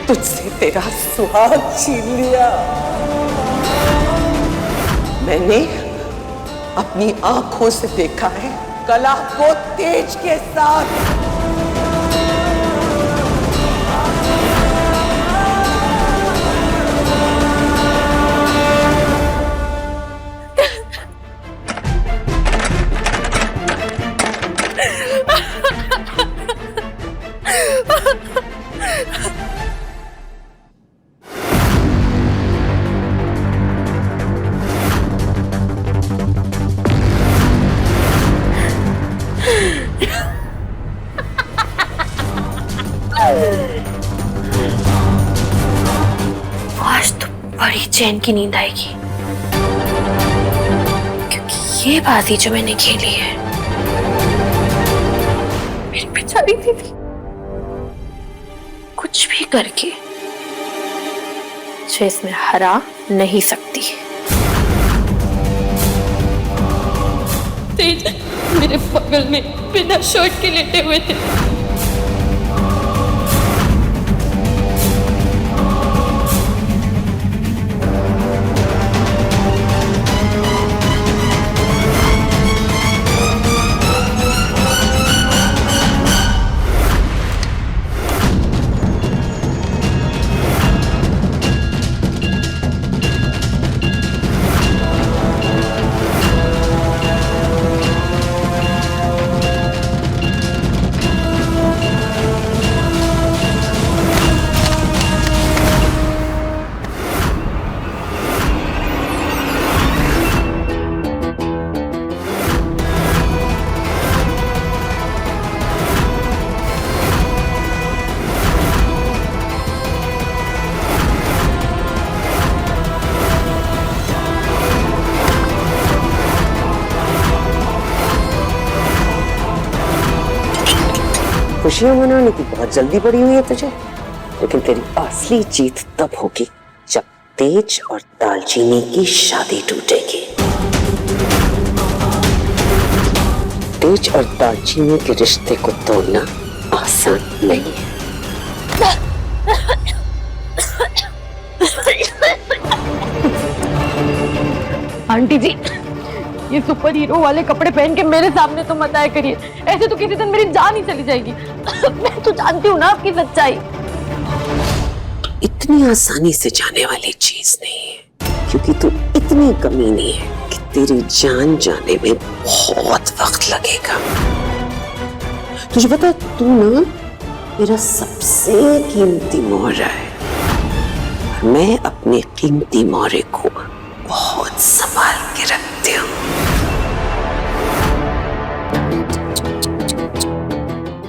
तुझसे तेरा सुहाग छीन लिया। मैंने अपनी आंखों से देखा है कला को तेज के साथ। आज तो बड़ी चैन की नींद आएगी, क्योंकि ये बाजी जो मैंने खेली है, मेरी बेचारी दीदी कुछ भी करके मुझे इसमें हरा नहीं सकती। तेज मेरे बगल में बिना शर्ट के लेटे हुए थे। खुशियां मनाने की बहुत जल्दी पड़ी हुई है तुझे, लेकिन तेरी असली जीत तब होगी जब तेज और दालचीनी की शादी टूटेगी। तेज और दालचीनी के रिश्ते को तोड़ना आसान नहीं है। आंटी जी, ये सुपर हीरो वाले कपड़े पहन के मेरे सामने तो मत आया करिए, ऐसे तो किसी दिन मेरी जान ही चली जाएगी। मैं तो जानती हूँ ना आपकी सच्चाई। इतनी आसानी से जाने वाली चीज नहीं है, क्योंकि तू इतनी कमीनी है कि तेरी जान जाने में बहुत वक्त लगेगा। तुझे पता, तू ना मेरा सबसे कीमती मोहरा है। मैं अपने कीमती मोहरे को बहुत संभाल के रखती हूँ।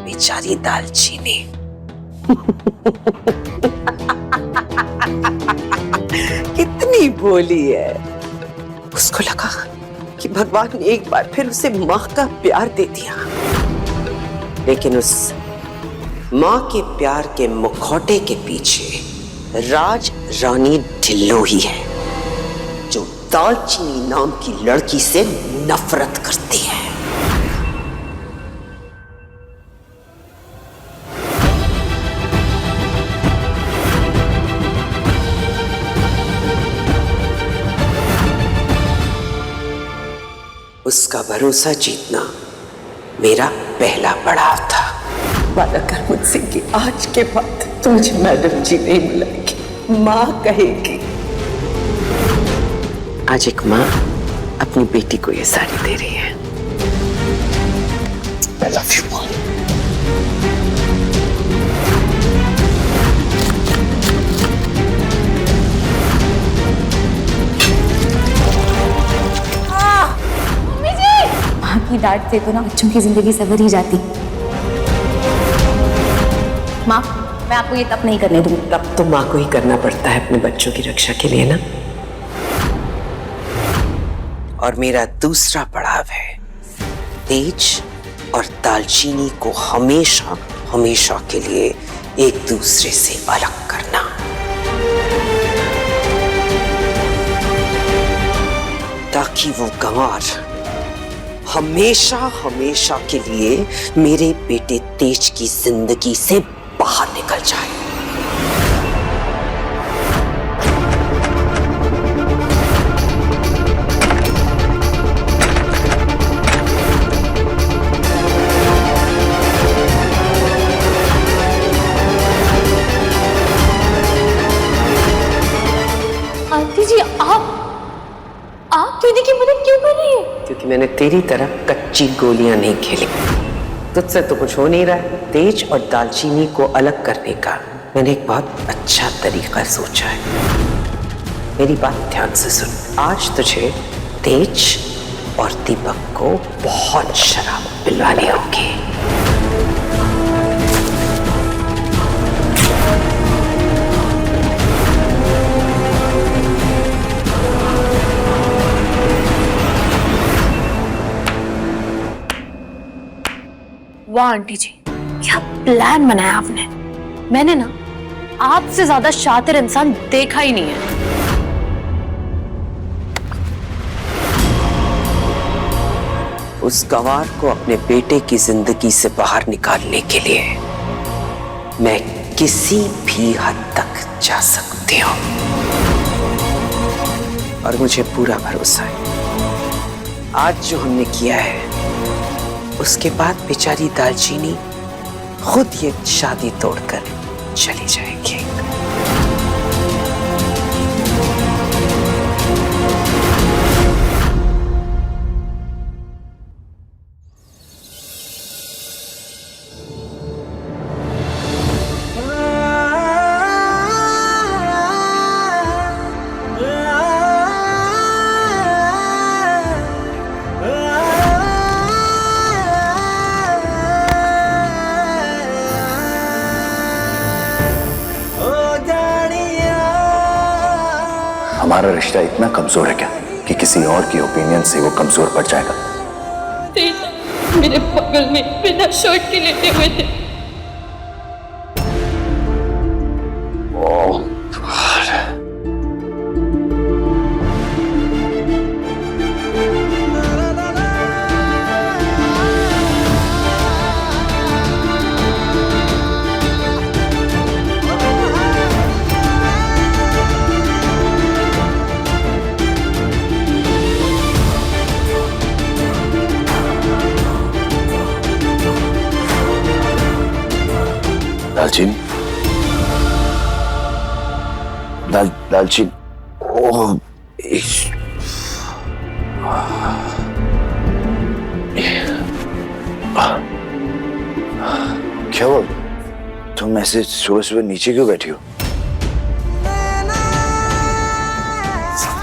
बेचारी दालचीनी कितनी भोली है। उसको लगा कि भगवान ने एक बार फिर उसे माँ का प्यार दे दिया, लेकिन उस माँ के प्यार के मुखौटे के पीछे राज रानी ढिल्लो ही है, जो दालचीनी नाम की लड़की से नफरत करती है। उसका भरोसा जीतना मेरा पहला पड़ाव था। वादा कर मुझसे कि आज के बाद तो मुझे मैडम जी नहीं बुलाएगी, माँ कहेगी। आज एक माँ अपनी बेटी को ये साड़ी दे रही है। I love you, Mom. माँ की डांट से तो ना बच्चों की जिंदगी सवर ही जाती। माँ, मैं आपको ये तब नहीं करने दूंगी। तब तो माँ को ही करना पड़ता है अपने बच्चों की रक्षा के लिए ना। और मेरा दूसरा पड़ाव है तेज और दालचीनी को हमेशा हमेशा के लिए एक दूसरे से अलग करना। ताकि वो गंवार हमेशा हमेशा के लिए मेरे बेटे तेज की जिंदगी से बाहर निकल जाए। कि मैंने तेरी तरह कच्ची गोलियां नहीं खेली। तुझसे तो कुछ हो नहीं रहा है। तेज और दालचीनी को अलग करने का मैंने एक बहुत अच्छा तरीका सोचा है। मेरी बात ध्यान से सुन। आज तुझे तेज और दीपक को बहुत शराब पिलवानी होगी। वाह आंटी जी, क्या प्लान बनाया आपने। मैंने ना आपसे ज्यादा शातिर इंसान देखा ही नहीं है। उस गवार को अपने बेटे की जिंदगी से बाहर निकालने के लिए मैं किसी भी हद तक जा सकती हूं और मुझे पूरा भरोसा है आज जो हमने किया है उसके बाद बेचारी दालचीनी खुद ये शादी तोड़कर चली जाएगी। हमारा रिश्ता इतना कमजोर है क्या कि किसी और की ओपिनियन से वो कमजोर पड़ जाएगा? मेरे बगल में बिना शर्ट के लेटे हुए थे। दालचीनी, दालचीनी, ओह, क्या हुआ? तुम ऐसे सुबह सुबह नीचे क्यों बैठी हो?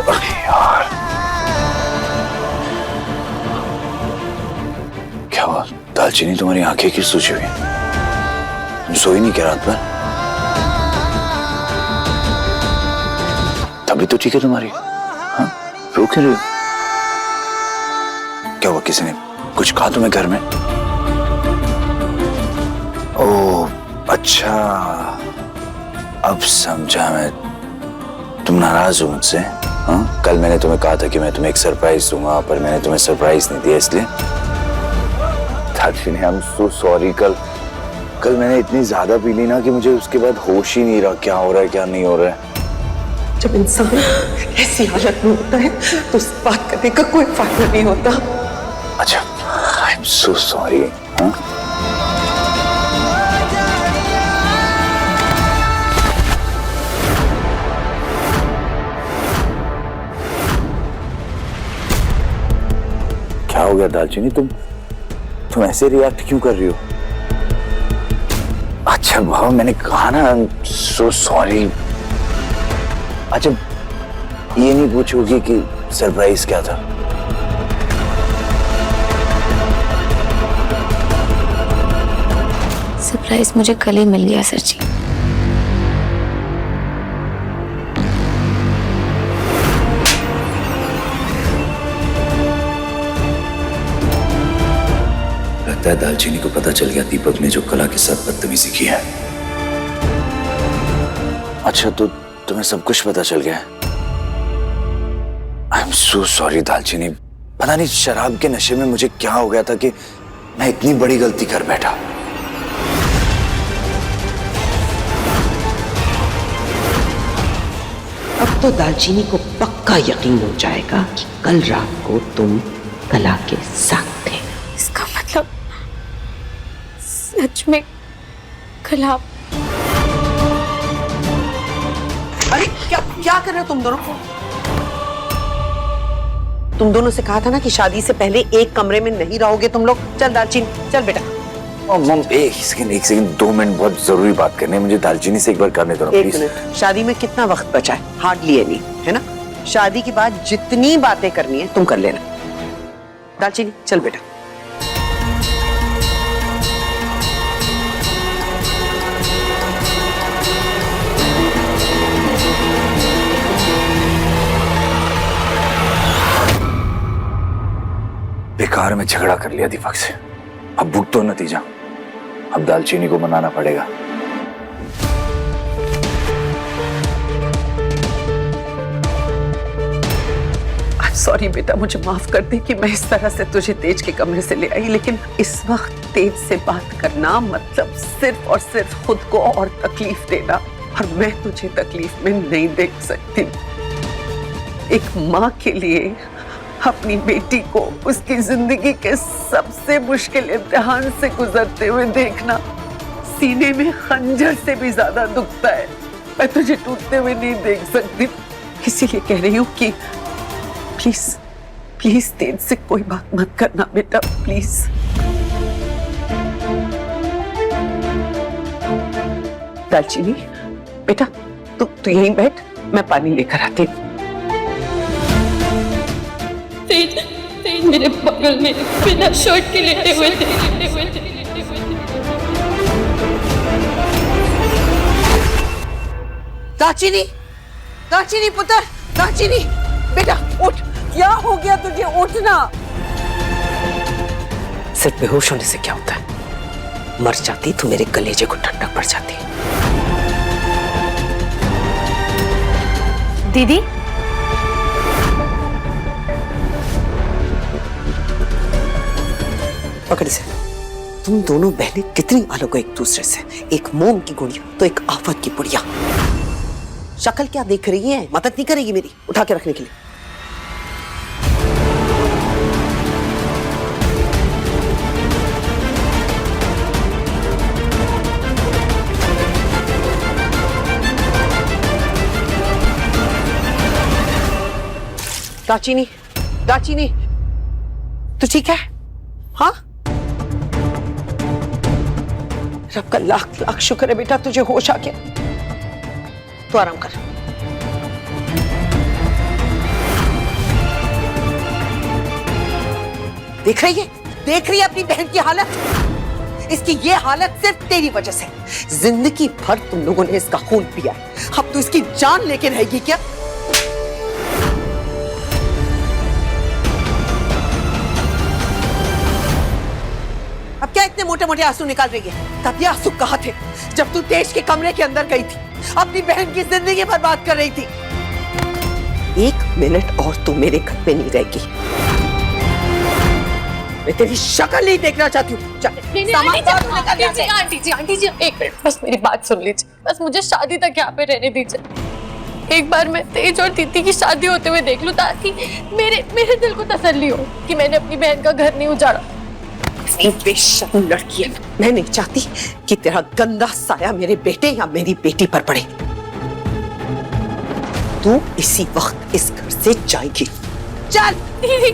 अरे यार, क्या हुआ? दालचीनी, तुम्हारी आंखें क्यों सूजी हुई हैं? तुम सोई नहीं क्या रात भर? तभी तो ठीक है तुम्हारी। हाँ, रो क्यों रही हो? क्या हुआ? किसी ने कुछ कहा तुम्हें घर में? ओह अच्छा, अब समझा मैं। तुम नाराज हो मुझसे? हाँ, कल मैंने तुम्हें कहा था कि मैं तुम्हें एक सरप्राइज दूंगा, पर मैंने तुम्हें सरप्राइज नहीं दिया, इसलिए। I am so sorry. कल मैंने इतनी ज्यादा पी ली ना कि मुझे उसके बाद होश ही नहीं रहा क्या हो रहा है क्या नहीं हो रहा है। जब इंसान ऐसी हालत में होता है तो उस बात करने का कोई फायदा नहीं होता। अच्छा, आई एम सो सॉरी। क्या हो गया दालचीनी? तुम ऐसे रिएक्ट क्यों कर रही हो? अच्छा भाव, मैंने कहा ना सो सॉरी। अच्छा, ये नहीं पूछोगी कि सरप्राइज क्या था? सरप्राइज मुझे कल ही मिल गया सर जी। लगता है दालचीनी को पता चल गया दीपक ने जो कला के साथ बदतमीजी की है। अच्छा, तो तुम्हें सब कुछ पता चल गया है? आई एम सो सॉरी दालचीनी। पता नहीं शराब के नशे में मुझे क्या हो गया था कि मैं इतनी बड़ी गलती कर बैठा। अब तो दालचीनी को पक्का यकीन हो जाएगा कि कल रात को तुम कला के साथ थे। इसका मतलब सच में कल आप। अरे क्या क्या कर रहे हो तुम दोनों? तुम दोनों से कहा था ना कि शादी से पहले एक कमरे में नहीं रहोगे तुम लोग। चल दालचीनी, चल बेटा। मम एक सेकंड 2 मिनट, बहुत जरूरी बात करनी है मुझे। दालचीनी से एक बार करने दो ना एक प्लीज। मिनट, शादी में कितना वक्त बचा है? हार्डली एनी, है ना? शादी के बाद जितनी बातें करनी है तुम कर लेना। दालचीनी चल बेटा। बेकार में झगड़ा कर लिया दीपक से, अब भुगतो नतीजा। अब दालचीनी को मनाना पड़ेगा। सॉरी बेटा, मुझे माफ कर दे कि मैं इस तरह से तुझे तेज के कमरे से ले आई, लेकिन इस वक्त तेज से बात करना मतलब सिर्फ और सिर्फ खुद को और तकलीफ देना, और मैं तुझे तकलीफ में नहीं देख सकती। एक माँ के लिए अपनी बेटी को उसकी जिंदगी के सबसे मुश्किल इम्तिहान से गुजरते हुए देखना सीने में खंजर से भी ज्यादा दुखता है। मैं तुझे टूटते हुए नहीं देख सकती, इसीलिए कह रही हूँ कि प्लीज प्लीज तेज से कोई बात मत करना बेटा, प्लीज। दालचीनी बेटा, तू यहीं बैठ, मैं पानी लेकर आती हूँ। तेज मेरे बगल में बिना शर्ट के लेटे हुए थे। दालचीनी, दालचीनी पुत्र, दालचीनी बेटा उठ, क्या हो गया तुझे? उठना। सिर्फ बेहोश होने से क्या होता है? मर जाती तो मेरे कलेजे को ठंडक पड़ जाती। दीदी पकड़ से। तुम दोनों बहनें कितनी अलग हो एक दूसरे से, एक मोम की गुड़िया तो एक आफत की पुड़िया। शक्ल क्या देख रही है? मदद नहीं करेगी मेरी उठा के रखने के लिए? दालचीनी, दालचीनी तू ठीक है? हाँ, रब का लाख लाख शुक्र है बेटा तुझे होश आ गया। तू आराम कर। देख रही है, देख रही है अपनी बहन की हालत? इसकी ये हालत सिर्फ तेरी वजह से। जिंदगी भर तुम लोगों ने इसका खून पिया है, अब तो इसकी जान लेके रहेगी क्या? अब क्या इतने मोटे मोटे आंसू निकाल रही है? तब ये आंसू कहाँ थे जब तू तेज के कमरे के अंदर गई थी, अपनी बहन की जिंदगी बर्बाद कर रही थी? 1 मिनट और तू मेरे घर में नहीं रहेगी। मैं तेरी शक्ल नहीं देखना चाहती हूँ। आंटी जी एक मिनट, बस मेरी बात सुन लीजिए। बस मुझे शादी तक यहाँ पे रहने दीजिए। एक बार मैं तेज और दीदी की शादी होते हुए देख लूं, ताकि मेरे दिल को तसल्ली हो कि मैंने अपनी बहन का घर नहीं उजाड़ा। बेशर्म लड़की है, मैं नहीं चाहती कि तेरा गंदा साया मेरे बेटे या मेरी बेटी पर पड़े। तू इसी वक्त इस घर से जाएगी। चल दीदी।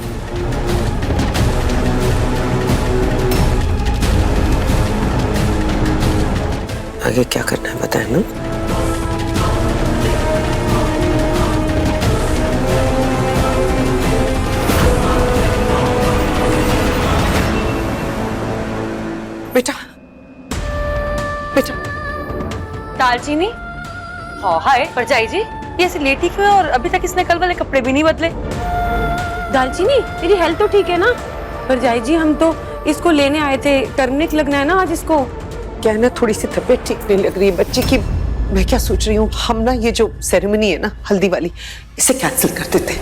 आगे क्या करना है बताए ना? बेटा, बेटा। दालचीनी, हाँ हाय परजाई जी, ये ऐसे लेटी क्यों है और अभी तक इसने कल वाले कपड़े भी नहीं बदले? दालचीनी तेरी हेल्थ तो ठीक है ना? परजाई जी हम तो इसको लेने आए थे, टर्मरिक लगना है ना आज इसको। क्या है ना, थोड़ी सी तबीयत ठीक नहीं लग रही है बच्ची की। मैं क्या सोच रही हूँ, हम ना ये जो सेरेमनी है ना हल्दी वाली, इसे कैंसिल कर देते हैं।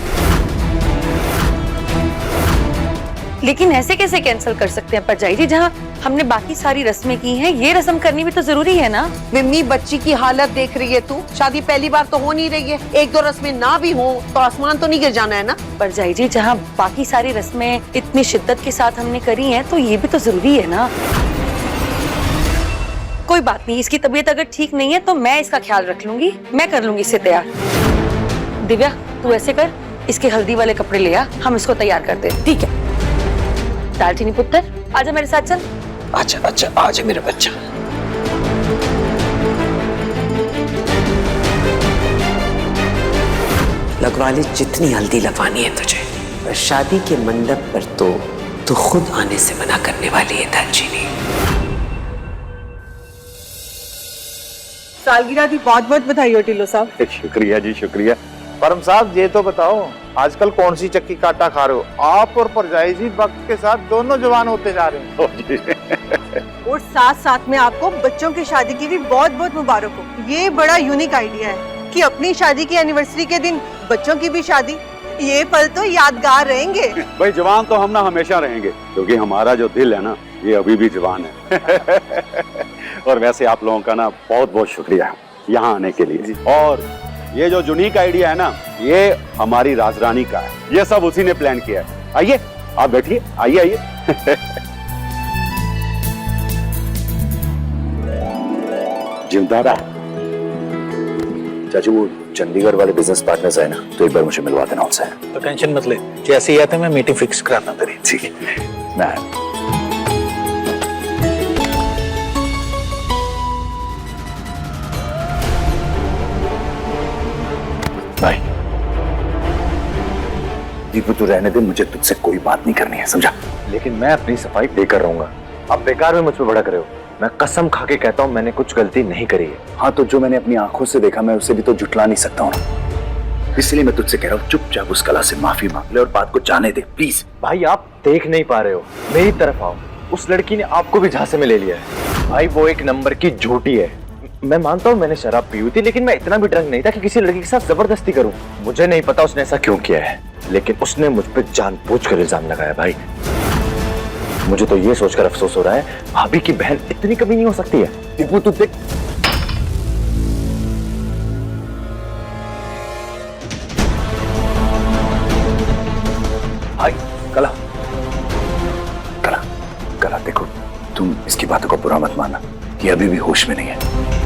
लेकिन ऐसे कैसे कैंसिल कर सकते हैं परजाई जी, जहाँ हमने बाकी सारी रस्में की हैं, ये रस्म करनी भी तो जरूरी है ना? विम्मी बच्ची की हालत देख रही है तू, शादी पहली बार तो हो नहीं रही है, 1-2 रस्में ना भी हो तो आसमान तो नहीं गिर जाना है ना? परजाई जी जहाँ बाकी सारी रस्में इतनी शिद्दत के साथ हमने करी हैं, तो ये भी तो जरूरी है ना? कोई बात नहीं, इसकी तबीयत अगर ठीक नहीं है तो मैं इसका ख्याल रख लूंगी, मैं कर लूंगी इससे तैयार। दिव्या तू ऐसे कर, इसके हल्दी वाले कपड़े ले आ, हम इसको तैयार करते हैं। ठीक है। दालचीनी पुत्र, आजा मेरे साथ चल। अच्छा अच्छा, आज मेरा बच्चा। लगवा ली जितनी हल्दी लगवानी है तुझे, पर शादी के मंडप पर तो खुद आने से मना करने वाली है दालचीनी। सालगिरह की बहुत बहुत बधाई हो टिल्लो साहब। शुक्रिया जी शुक्रिया। परम साहब ये तो बताओ आजकल कौन सी चक्की काटा खा रहे हो? आप और परजाई जी वक्त के साथ दोनों जवान होते जा रहे हैं। और साथ साथ में आपको बच्चों की शादी की भी बहुत बहुत मुबारक हो। ये बड़ा यूनिक आइडिया है कि अपनी शादी की एनिवर्सरी के दिन बच्चों की भी शादी। ये पल तो यादगार रहेंगे। भाई जवान तो हम ना हमेशा रहेंगे, क्योंकि हमारा जो दिल है ना ये अभी भी जवान है। और वैसे आप लोगों का ना बहुत बहुत शुक्रिया यहाँ आने के लिए। और ये जो यूनिक आइडिया है ना ये हमारी राजरानी का है, ये सब उसी ने प्लान किया है। आइए आप बैठिए, आइए आइए। जिंदा रहा। चाचू वो चंडीगढ़ वाले बिजनेस पार्टनर्स आए ना, तो एक बार मुझे मिलवा देना उनसे। तो टेंशन मत ले, जैसे ही आते मैं मीटिंग फिक्स कराता हूँ तेरी। ठीक है मैं बाय। दीपू तू रहने दे, मुझे तुझसे कोई बात नहीं करनी है, समझा? लेकिन मैं अपनी सफाई देकर रहूंगा। आप बेकार में मुझ पर भड़क रहे हो। मैं कसम खा के कहता हूँ मैंने कुछ गलती नहीं करी है। हाँ तो जो मैंने अपनी आंखों से देखा मैं उसे भी तो जुटला नहीं सकता हूँ ना, इसलिए मैं तुझसे कह रहा हूँ चुपचाप उस कला से माफी मांग ले और बात को जाने दे प्लीज। भाई आप देख नहीं पा रहे हो, मेरी तरफ आओ। उस लड़की ने आपको भी झांसे में ले लिया है। भाई वो एक नंबर की झूठी है। मैं मानता हूँ मैंने शराब पी हुई थी, लेकिन मैं इतना भी ड्रंक नहीं था कि किसी लड़की के साथ जबरदस्ती करूँ। मुझे नहीं पता उसने ऐसा क्यों किया है, लेकिन उसने मुझ पर जानबूझकर इल्जाम लगाया। भाई मुझे तो ये सोचकर अफसोस हो रहा है, भाभी की बहन इतनी कभी नहीं हो सकती है। दीपू तू देख, भाई कला कला कला देखो, तुम इसकी बातों को बुरा मत मानना, ये अभी भी होश में नहीं है।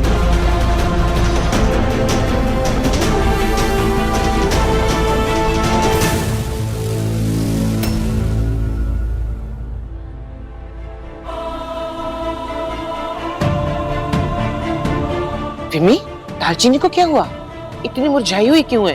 रिमी, दालचीनी को क्या हुआ? इतनी मुरझाई हुई क्यों है?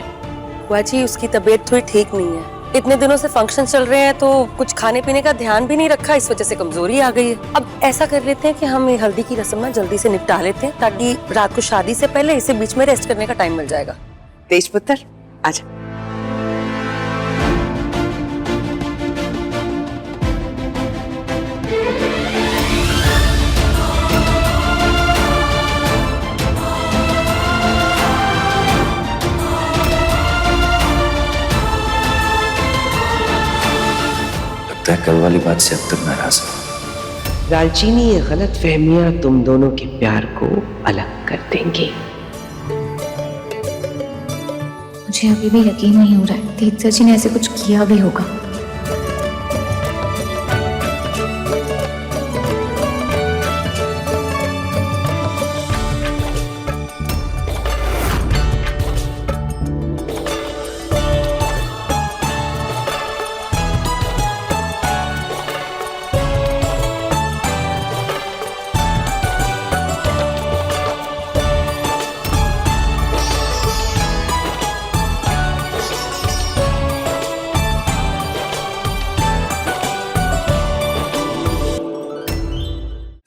बुआ जी उसकी तबीयत थोड़ी ठीक नहीं है। इतने दिनों से फंक्शन चल रहे हैं तो कुछ खाने पीने का ध्यान भी नहीं रखा, इस वजह से कमजोरी आ गई है। अब ऐसा कर लेते हैं कि हम ये हल्दी की रस्म ना जल्दी से निपटा लेते हैं, ताकि रात को शादी से पहले इसे बीच में रेस्ट करने का टाइम मिल जाएगा। तेज पुत्र आजा। कल वाली बात से अब तक नाराज है। दालचीनी ये गलत फहमियां तुम दोनों के प्यार को अलग कर देंगी। मुझे अभी भी यकीन नहीं हो रहा है तेज चाची ने ऐसे कुछ किया भी होगा।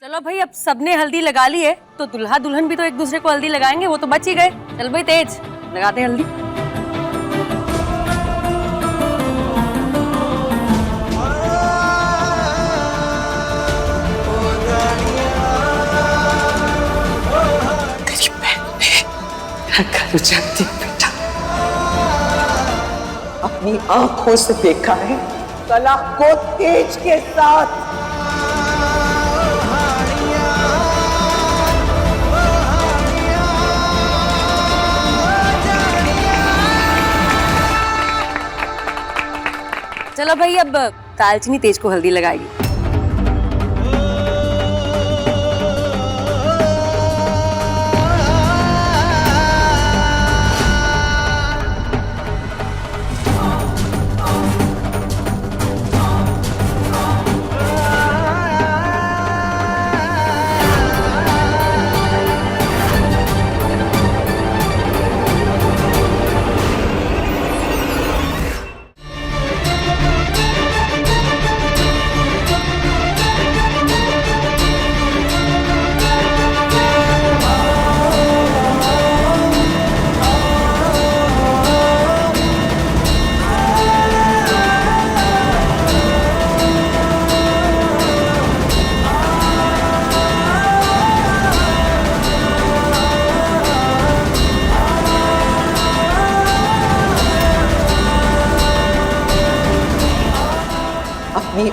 चलो भाई अब सबने हल्दी लगा ली है, तो दुल्हा दुल्हन भी तो एक दूसरे को हल्दी लगाएंगे, वो तो बच ही गए। चल भाई तेज लगाते हैं हल्दी। तेरी बहन ने घर जाती बेटा अपनी आंखों से देखा है कला को तेज के साथ। चलो भाई अब दालचीनी तेज को हल्दी लगाएगी।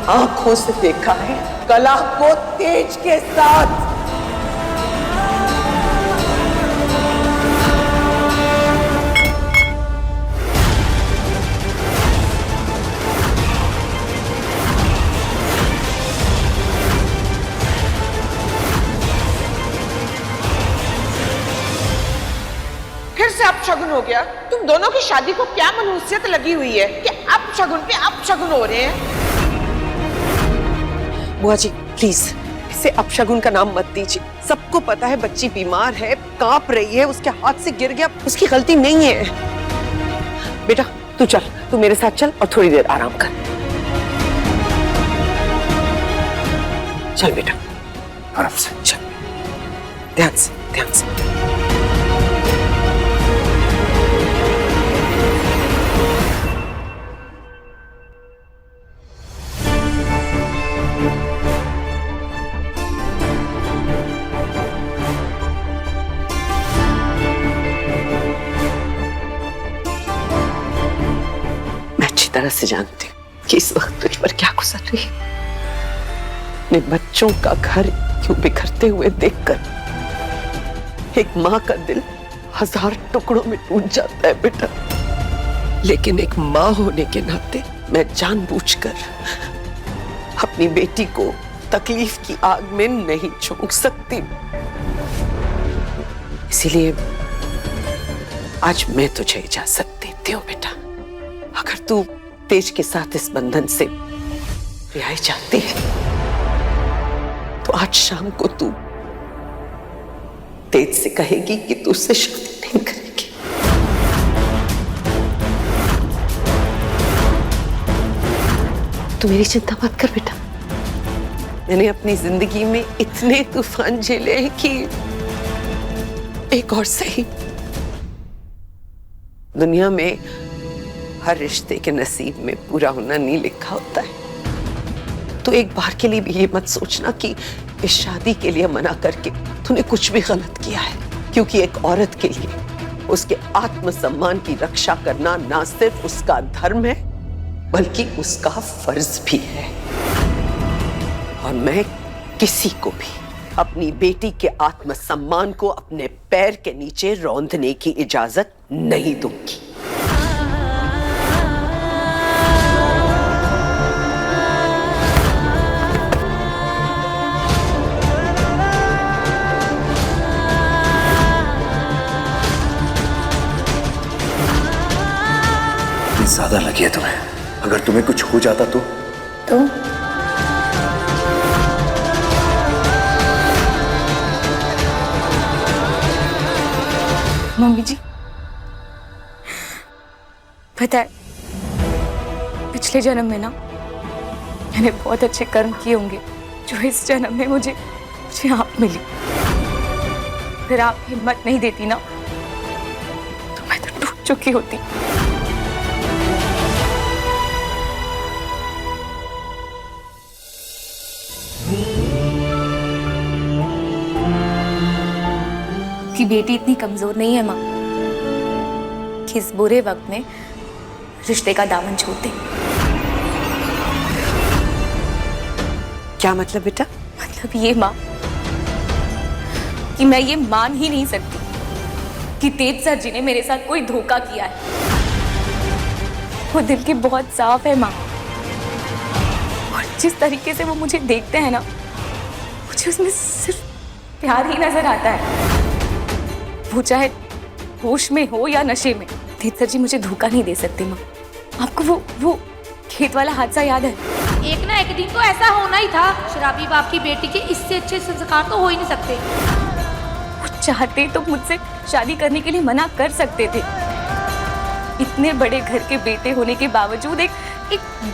आंखों से देखा है कला को तेज के साथ। फिर से अपशगुन हो गया। तुम दोनों की शादी को क्या मनहूसियत लगी हुई है कि अपशगुन पे अपशगुन हो रहे हैं? बुआ जी प्लीज इसे अपशगुन का नाम मत दीजिए। सबको पता है बच्ची बीमार है, कांप रही है, उसके हाथ से गिर गया, उसकी गलती नहीं है। बेटा तू चल, तू मेरे साथ चल और थोड़ी देर आराम कर। चल बेटा आराम से चल, ध्यान से ध्यान से। तरह से जानती हूँ कि इस वक्त तुझ पर क्या गुजर रही है। अपने बच्चों का घर क्यों बिखरते हुए देखकर एक माँ का दिल 1000 टुकड़ों में टूट जाता है बेटा। लेकिन एक माँ होने के नाते मैं जानबूझकर अपनी बेटी को तकलीफ की आग में नहीं झोंक सकती। इसीलिए आज मैं तुझे इजाजत देती हूँ बेटा। अगर तू तेज के साथ इस बंधन से रिहाई चाहती है तो आज शाम को तू तेज से कहेगी कि तू उससे शादी नहीं करेगी। तू मेरी चिंता मत कर बेटा। मैंने अपनी जिंदगी में इतने तूफान झेले हैं कि एक और सही, दुनिया में हर रिश्ते के नसीब में पूरा होना नहीं लिखा होता है। तो एक बार के लिए भी ये मत सोचना कि इस शादी के लिए मना करके तूने कुछ भी गलत किया है, क्योंकि एक औरत के लिए उसके आत्मसम्मान की रक्षा करना ना सिर्फ उसका धर्म है बल्कि उसका फर्ज भी है। और मैं किसी को भी अपनी बेटी के आत्मसम्मान को अपने पैर के नीचे रौंदने की इजाजत नहीं दूंगी। ज्यादा लगी है तुम्हें। अगर तुम्हें कुछ हो जाता तो मम्मी जी पता है पिछले जन्म में ना मैंने बहुत अच्छे कर्म किए होंगे जो इस जन्म में मुझे आप मिली। फिर आप हिम्मत नहीं देती ना तो मैं तो टूट चुकी होती। कि बेटी इतनी कमजोर नहीं है माँ कि इस बुरे वक्त में रिश्ते का दामन छोड़ दे। क्या मतलब बेटा? मतलब ये माँ कि मैं ये मान ही नहीं सकती कि तेज सर जी ने मेरे साथ कोई धोखा किया है। वो दिल के बहुत साफ है माँ, और जिस तरीके से वो मुझे देखते हैं ना मुझे उसमें सिर्फ प्यार ही नजर आता है। वो चाहे होश में हो या नशे में, तेज सर जी मुझे धोखा नहीं दे सकते माँ। आपको वो खेत वाला हादसा याद है? एक ना एक दिन तो ऐसा होना ही था। शराबी बाप की बेटी के इससे अच्छे संस्कार तो हो ही नहीं सकते। वो चाहते तो मुझसे शादी करने के लिए मना कर सकते थे। इतने बड़े घर के बेटे होने के बावजूद एक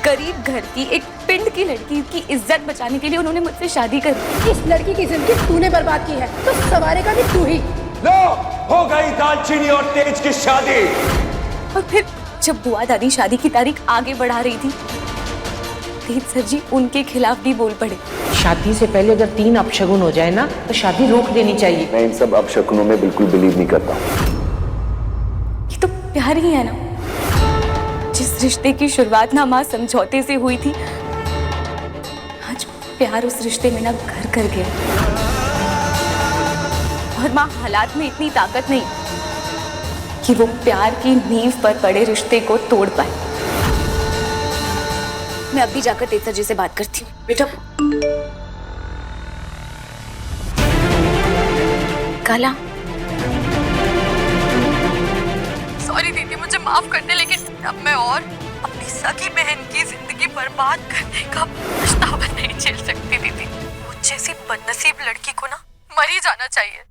गरीब घर की, एक पिंड की लड़की की इज्जत बचाने के लिए उन्होंने मुझसे शादी करी। इस लड़की की जिंदगी तूने बर्बाद की है तो संवारेगा भी तू ही। लो, हो गई दालचीनी और तेज की शादी। और फिर जब बुआ दादी शादी की तारीख आगे बढ़ा रही थी, तेज सर जी उनके खिलाफ भी बोल पड़े। शादी से पहले अगर 3 अपशगुन हो जाए ना तो शादी रोक देनी चाहिए। मैं इन सब अपशगुनों में बिल्कुल बिलीव नहीं करता हूँ। ये तो प्यार ही है ना। जिस रिश्ते की शुरुआत ना माँ समझौते से हुई थी, प्यार उस रिश्ते में ना घर कर गया। और माँ, हालात में इतनी ताकत नहीं कि वो प्यार की नींव पर पड़े रिश्ते को तोड़ पाए। मैं अभी जाकर तेज जी से बात करती हूँ। बेटा, कला, सॉरी दीदी, मुझे माफ कर दे, लेकिन अब मैं और अपनी सगी बहन की जिंदगी बर्बाद करने का पछतावा नहीं झेल सकती दीदी। मुझ जैसी बदनसीब लड़की को ना मर ही जाना चाहिए।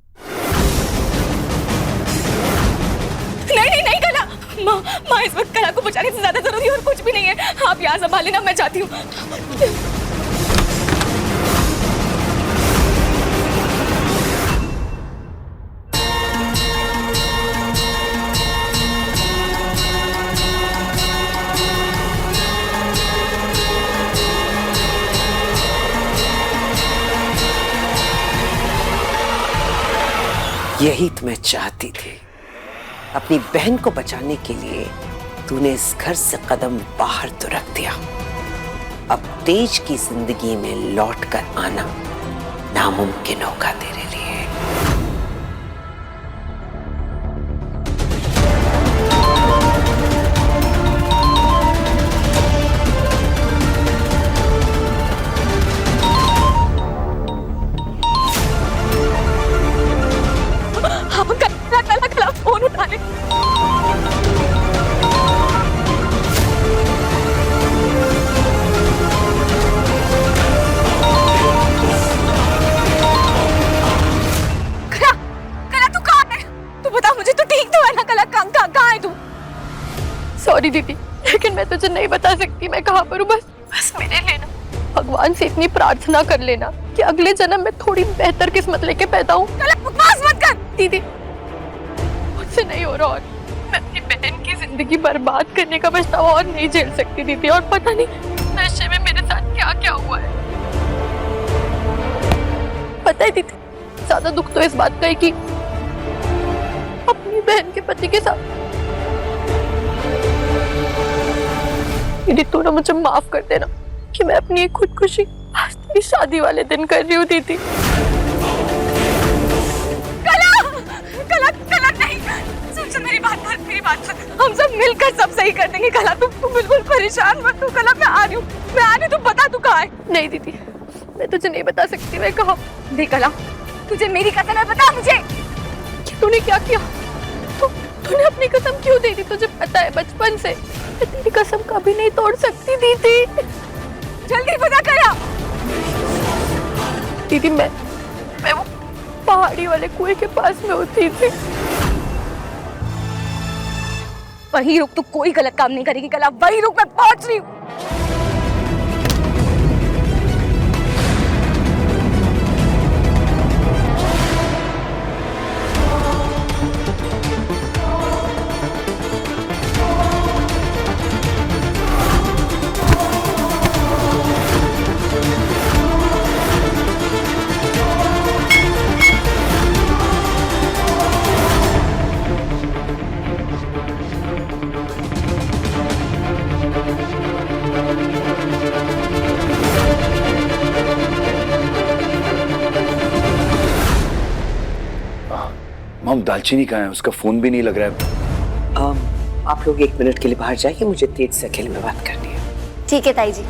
नहीं नहीं कला, माँ इस वक्त कला को बचाने से ज्यादा जरूरी और कुछ भी नहीं है। आप यहाँ संभाल लेना, मैं जाती हूँ। यही तो मैं चाहती थी। अपनी बहन को बचाने के लिए तूने इस घर से कदम बाहर तो रख दिया। अब तेज की जिंदगी में लौट कर आना नामुमकिन होगा तेरे लिए। कला फोन उठा ले। कला तू कहाँ है? तू बता मुझे, तू ठीक तो है ना? कला कहाँ है तू? सॉरी दीदी, लेकिन मैं तुझे नहीं बता सकती मैं कहाँ पर हूँ। बस मेरे लिए ना भगवान से इतनी प्रार्थना कर लेना कि अगले जन्म में थोड़ी बेहतर किस्मत लेके पैदा हूँ। कला बकवास मत कर। दीदी, मुझसे नहीं हो रहा और मैं अपनी बहन की जिंदगी बर्बाद करने का पछतावा और नहीं झेल सकती दीदी। और पता नहीं नशे में मेरे साथ क्या क्या हुआ है। पता है दीदी, ज्यादा दुख तो इस बात का है कि अपनी बहन के पति के साथ। दीदी तू ना मुझे माफ कर देना कि मैं अपनी खुदकुशी आज तेरी शादी वाले दिन कर रही हूँ दीदी। कला नहीं, सुन मेरी बात सुन। हम सब मिलकर सब सही कर देंगे। कला तू बिल्कुल परेशान मत हो। कला मैं आ रही हूँ। तू बता तू कहाँ है? नहीं दीदी, मैं तुझे नहीं बता सकती मैं कहाँ। देख कला, तुझे मेरी कसम है, बता मुझे कि तूने क्या किया। तूने अपनी कसम क्यों दे दी? तुझे पता है बचपन से मैं तेरी कसम कभी नहीं तोड़ सकती दीदी। जल्दी बता कला। दीदी मैं वो पहाड़ी वाले कुएं के पास में होती थी। वही रुक, तू कोई गलत काम नहीं करेगी कला। वही रुक, मैं पहुंच रही हूँ। मॉम, दालचीनी कहाँ है? उसका फोन भी नहीं लग रहा है। आप लोग 1 मिनट के लिए बाहर जाइए, मुझे तेज से अकेले में बात करनी है। ठीक है ताई जी।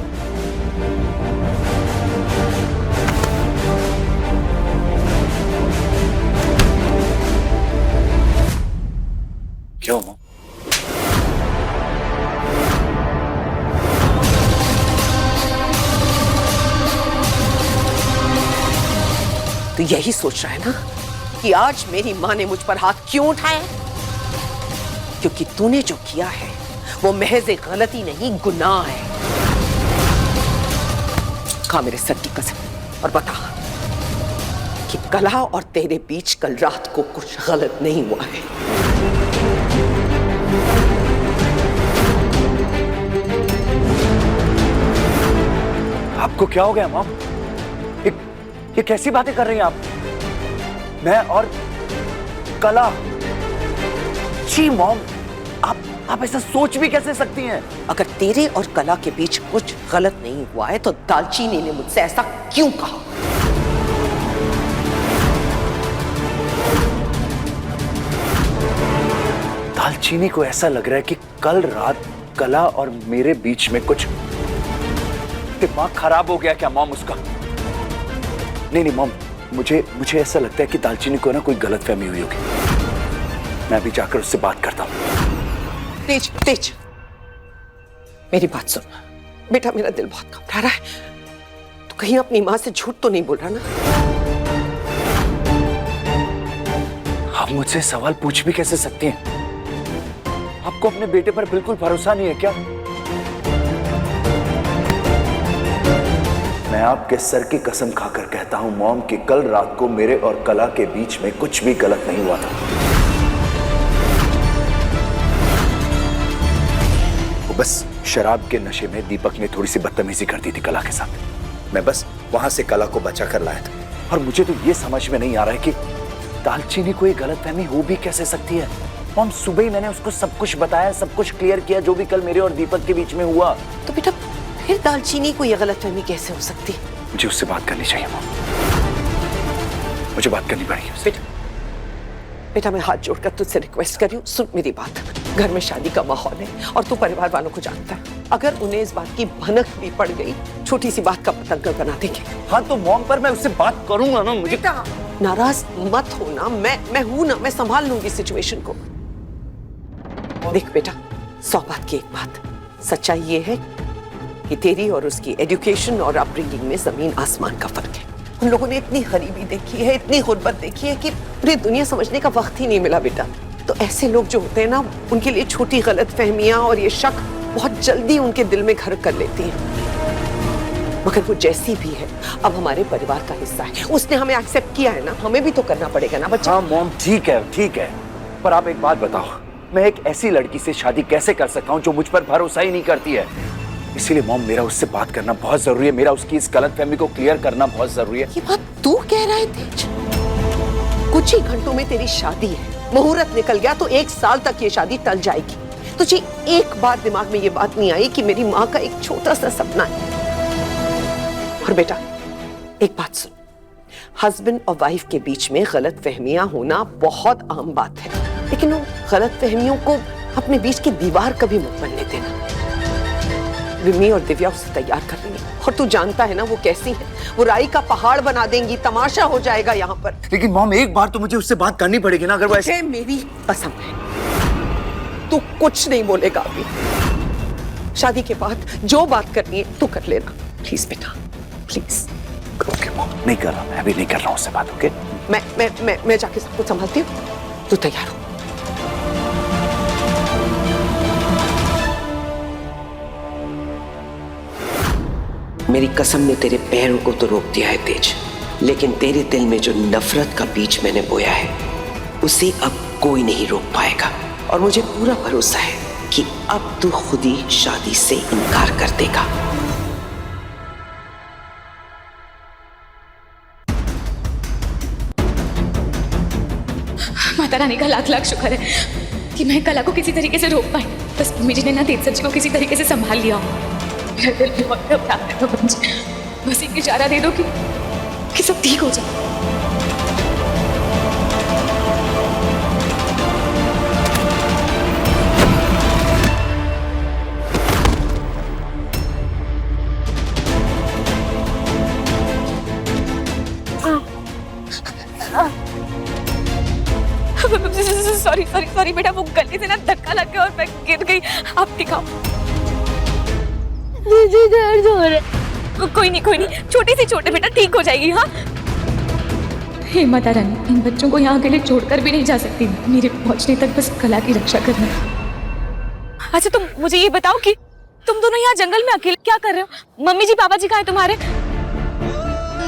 क्यों मॉम? तो यही सोच रहा है ना कि आज मेरी माँ ने मुझ पर हाथ क्यों उठाया? क्योंकि तूने जो किया है वो महज एक गलती नहीं, गुनाह है। खा मेरे सर की कसम और बता कि कला और तेरे बीच कल रात को कुछ गलत नहीं हुआ है। आपको क्या हो गया मॉम? ये कैसी बातें कर रही हैं आप? मैं और कला? जी मॉम, आप ऐसा सोच भी कैसे सकती हैं? अगर तेरे और कला के बीच कुछ गलत नहीं हुआ है तो दालचीनी ने मुझसे ऐसा क्यों कहा? दालचीनी को ऐसा लग रहा है कि कल रात कला और मेरे बीच में कुछ दिमाग खराब हो गया क्या मॉम उसका? नहीं मॉम, मुझे ऐसा लगता है कि दालचीनी को ना कोई गलतफहमी हुई होगी। मैं अभी जाकर उससे बात करता हूँ। तेज, मेरी बात सुन बेटा, मेरा दिल बहुत घबरा रहा है। तो कहीं अपनी माँ से झूठ तो नहीं बोल रहा ना? आप मुझसे सवाल पूछ भी कैसे सकती हैं? आपको अपने बेटे पर बिल्कुल भरोसा नहीं है क्या? मैं आपके सर की कसम खाकर कहता हूं मॉम कि कल रात को मेरे और कला के बीच में कुछ भी गलत नहीं हुआ था। वो बस शराब के नशे में दीपक ने थोड़ी सी बदतमीजी कर दी थी कला के साथ। मैं बस वहां से कला को बचा कर लाया था। और मुझे तो ये समझ में नहीं आ रहा है कि दालचीनी को ये गलतफहमी हो भी कैसे सकती है। मॉम, सुबह ही मैंने उसको सब कुछ बताया, सब कुछ क्लियर किया जो भी कल मेरे और दीपक के बीच में हुआ। तो बेटा फिर दालचीनी को यह गलतफहमी कैसे हो सकती है? मुझे उससे बात करनी चाहिए मॉम, मुझे बात करनी पड़ेगी उससे। बेटा मैं हाथ जोड़कर तुझसे रिक्वेस्ट कर रही हूँ, सुन मेरी बात। घर में शादी का माहौल है और तू परिवार वालों को जानता है। अगर उन्हें इस बात की भनक भी पड़ गई, छोटी सी बात का पतंग बना देंगे। हाँ तो मॉम, पर मैं उससे बात करूंगा ना। मुझे नाराज मत होना, मैं हूं ना, मैं संभाल लूंगी सिचुएशन को। देख बेटा, 100 बात की एक बात, सच्चाई ये है कि तेरी और उसकी एजुकेशन और अपब्रिंगिंग में जमीन आसमान का फर्क है। उन लोगों ने इतनी गरीबी देखी है, इतनी गुर्बत देखी है कि पूरी दुनिया समझने का वक्त ही नहीं मिला बेटा। तो ऐसे लोग जो होते हैं ना, उनके लिए छोटी गलतफहमियां और ये शक बहुत जल्दी उनके दिल में घर कर लेती हैं। मगर वो जैसी भी है अब हमारे परिवार का हिस्सा है, उसने हमें एक्सेप्ट किया है ना, हमें भी तो करना पड़ेगा ना बच्चा। हाँ मॉम, ठीक है, पर आप एक बात बताओ, मैं एक ऐसी लड़की से शादी कैसे कर सकता हूँ जो मुझ पर भरोसा ही नहीं करती है? इसीलिए मॉम, मेरा उससे बात करना बहुत जरूरी है। मेरा उसकी इस गलतफहमी को क्लियर करना बहुत जरूरी है। ये बात तू कह रहा है तेज? कुछ ही घंटों में तेरी शादी है, मुहूर्त निकल गया तो 1 साल तक ये शादी टल जाएगी। तुझे एक बार दिमाग में ये बात नहीं आई कि मेरी माँ का एक छोटा सा सपना है? और बेटा एक बात सुन, हस्बैंड और वाइफ के बीच में गलतफहमियां होना बहुत आम बात है, लेकिन उन गलतफहमियों को अपने बीच की दीवार कभी मत बनने देना। रिमी और दिव्या उसे तैयार कर रही है और तू जानता है ना वो कैसी है, वो राई का पहाड़ बना देंगी, तमाशा हो जाएगा यहाँ पर। लेकिन मॉम, एक बार तो मुझे उससे बात करनी पड़ेगी ना। अगर वो ऐसे मेरी कसम है तू कुछ नहीं बोलेगा अभी। शादी के बाद जो बात करनी है तू कर लेना, प्लीज बेटा प्लीज। ओके मॉम, नहीं कर रहा, मैं अभी नहीं कर रहा हूँ उससे बात। ओके, मैं जाके सब कुछ संभालती हूँ, तू तैयार हो। मेरी कसम ने तेरे पैरों को तो रोक दिया है तेज, लेकिन तेरे दिल में जो नफरत का बीज मैंने बोया है उसे अब कोई नहीं रोक पाएगा। और मुझे पूरा भरोसा है कि अब तू खुद ही शादी से इनकार कर देगा। माता रानी का लाख लाख शुक्र है कि मैं कला को किसी तरीके से रोक पाई। बस मम्मी जी ने ना तेज सच को किसी तरीके से संभाल लिया। मेरा दिल बहुत घबरा है, बस एक इशारा दे दो कि सब ठीक हो जाए। सॉरी बेटा, वो गलती से ना धक्का लग गया और मैं गिर गई। आप दिखाओ। दीदी दर्द हो रहा है। कोई नहीं, छोटी सी चोट है बेटा, ठीक हो जाएगी। हाँ हे माता रानी, इन बच्चों को यहाँ अकेले छोड़कर भी नहीं जा सकती। मेरे पहुंचने तक बस कला की रक्षा करना। अच्छा तुम मुझे ये बताओ कि तुम दोनों यहाँ जंगल में अकेले क्या कर रहे हो? मम्मी जी पापा जी कहाँ है तुम्हारे?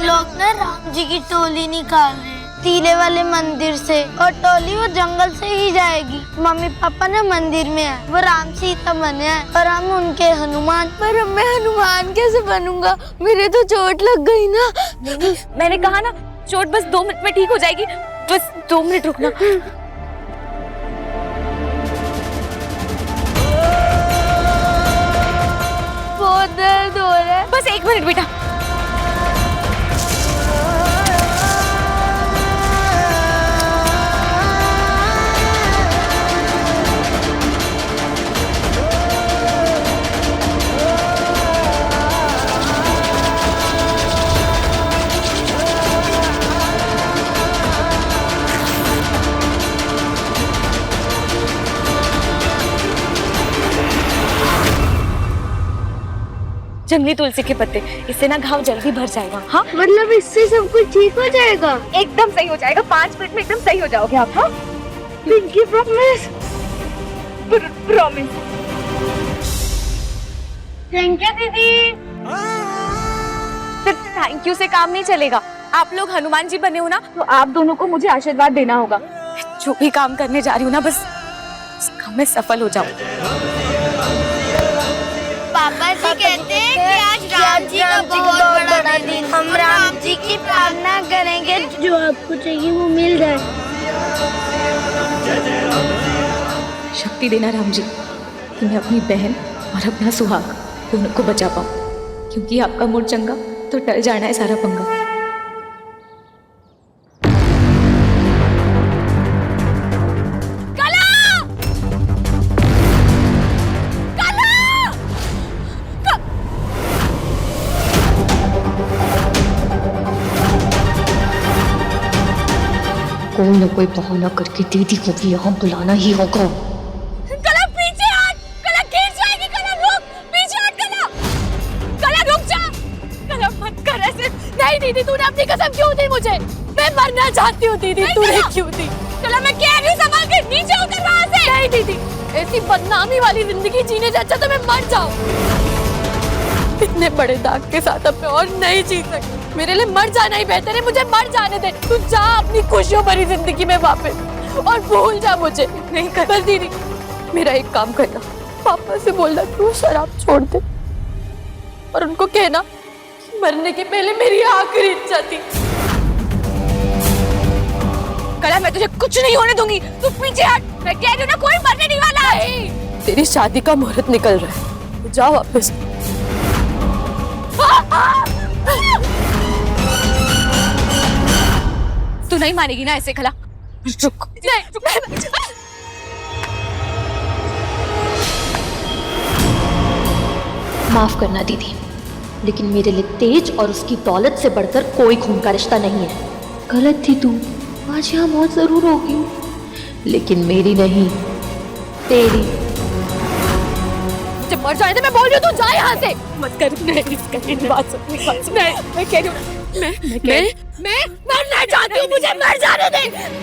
लोग ना राम जी की टोली निकाल रहे हैं टीले वाले मंदिर से, और टोली वो जंगल से ही जाएगी। मम्मी पापा ना मंदिर में है, वो राम सीता बने हैं और हम उनके हनुमान। पर मैं हनुमान कैसे बनूंगा? मेरे तो चोट लग गई ना। नहीं, मैंने कहा ना चोट बस 2 मिनट में ठीक हो जाएगी। बस 2 मिनट रुकना। बहुत दर्द हो रहा है। बस 1 मिनट बेटा। जंगली तुलसी के पत्ते, इससे ना घाव जल्दी भर जाएगा। हाँ मतलब इससे सब कुछ ठीक हो जाएगा? एकदम सही हो जाएगा, 5 मिनट में एकदम सही हो जाओगे आप। हाँ pinky promise. Promise. Thank you दीदी। सिर्फ थैंक यू से काम नहीं चलेगा। आप लोग हनुमान जी बने हो ना, तो आप दोनों को मुझे आशीर्वाद देना होगा। जो भी काम करने जा रही हूँ ना, बस उस काम में सफल हो जाऊं। पापा जी कहते हैं कि आज राम जी का बहुत बड़ा दिन। हम राम जी की प्रार्थना करेंगे, जो आपको चाहिए वो मिल जाए। शक्ति देना राम जी कि मैं अपनी बहन और अपना सुहाग दोनों को बचा पाऊं, क्योंकि आपका मूड चंगा तो टल जाना है सारा पंगा। कोई ना कोई बहाना करके दीदी को भी यहाँ बुलाना ही होगा। कला पीछे हट, कला गिर जाएगी। कला रुक, पीछे हट कला। कला रुक जा, कला मत कर ऐसे। नहीं दीदी, तूने अपनी कसम क्यों दी मुझे? मैं मरना चाहती हूँ दीदी, तूने क्यों दी? कला मैं कह रही हूँ संभाल के नीचे उतर वहाँ से। नहीं दीदी, ऐसी बदनामी वाली जिंदगी जीने से अच्छा तो मैं मर जाऊँ। इतने बड़े दाग के साथ अब मैं और नहीं जी सकती। मेरे लिए मर जाना ही बेहतर है। मुझे मर जाने दे। तू जा अपनी खुशियों भरी जिंदगी में वापस और भूल जा मुझे। नहीं कर बस दीदी, मेरा एक काम करना, पापा से बोलना कि वो शराब छोड़ दे और उनको कहना कि मरने के पहले मेरी आखिरी इच्छा थी। कला मैं तुझे कुछ नहीं होने दूंगी। तू पीछे हट, मैं कह रही हूँ ना, कोई मरने नहीं वाला है। तेरी शादी का मुहूर्त निकल रहा है, जा वापस। तू नहीं मानेगी ना ऐसे कला? रुक, नहीं। माफ करना दीदी, लेकिन मेरे लिए तेज और उसकी दौलत से बढ़कर कोई खून का रिश्ता नहीं है। गलत थी तू, आज यहाँ मौत जरूर होगी, लेकिन मेरी नहीं, तेरी। जब मर जाए तो मैं बोल रही हूँ, तू जा यहाँ से। मत कर, नहीं, बात सुन। नहीं, मैं कह रही हूँ, मैं मरना चाहती हूँ, मुझे मर जाने दे।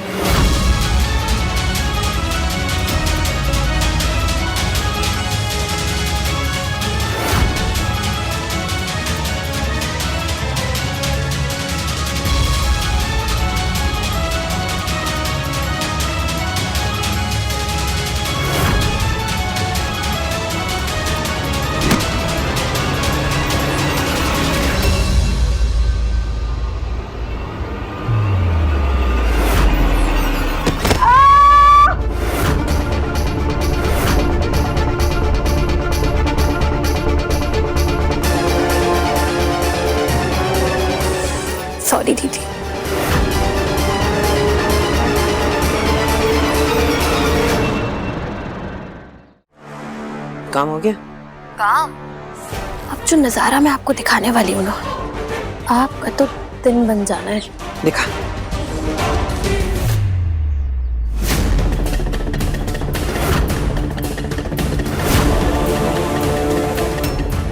सॉरी दीदी। काम हो गया? काम? अब जो नजारा मैं आपको दिखाने वाली हूँ ना, आपका तो दिन बन जाना है। दिखा।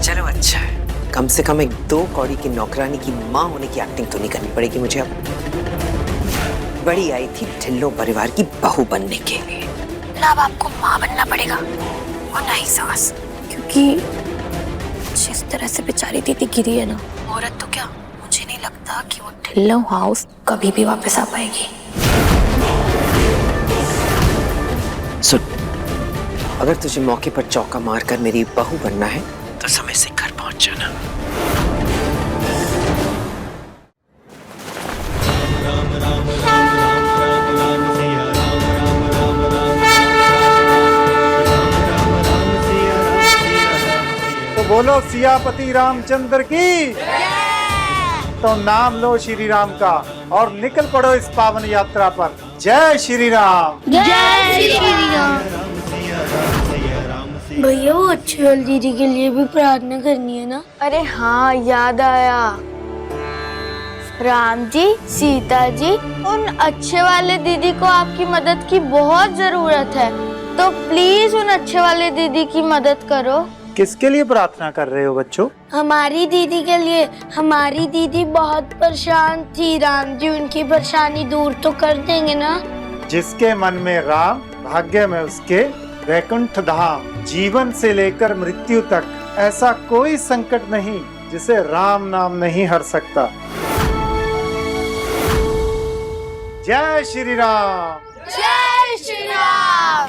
चलो अच्छा है, कम से कम एक 2 कौड़ी की नौकरानी की माँ होने की एक्टिंग तो नहीं करनी पड़ेगी मुझे अब। बड़ी आई थी ढिल्लो परिवार की बहू बनने के लिए, अब आपको माँ बनना पड़ेगा और नहीं सास, क्योंकि जिस तरह से बेचारी दीदी गिरी है ना, औरत तो क्या, मुझे नहीं लगता कि वो ढिल्लो हाउस कभी भी वापस आ पाएगी। सुन, अगर तुझे मौके पर चौका मारकर मेरी बहू बनना है तो समय से घर पहुंच जाना। तो बोलो बोलो सियापति रामचंद्र की। तो नाम लो श्री राम का और निकल पड़ो इस पावन यात्रा पर। जय श्री राम। जय श्री राम। भैया वो अच्छी वाली दीदी के लिए भी प्रार्थना करनी है ना? अरे हाँ, याद आया। राम जी, सीता जी, उन अच्छे वाले दीदी को आपकी मदद की बहुत जरूरत है, तो प्लीज उन अच्छे वाले दीदी की मदद करो। किसके लिए प्रार्थना कर रहे हो बच्चों? हमारी दीदी के लिए। हमारी दीदी बहुत परेशान थी। राम जी उनकी परेशानी दूर तो कर देंगे ना? जिसके मन में राम, भाग्य में उसके वैकुंठ धाम। जीवन से लेकर मृत्यु तक ऐसा कोई संकट नहीं जिसे राम नाम नहीं हर सकता। जय श्री राम। जय श्री राम।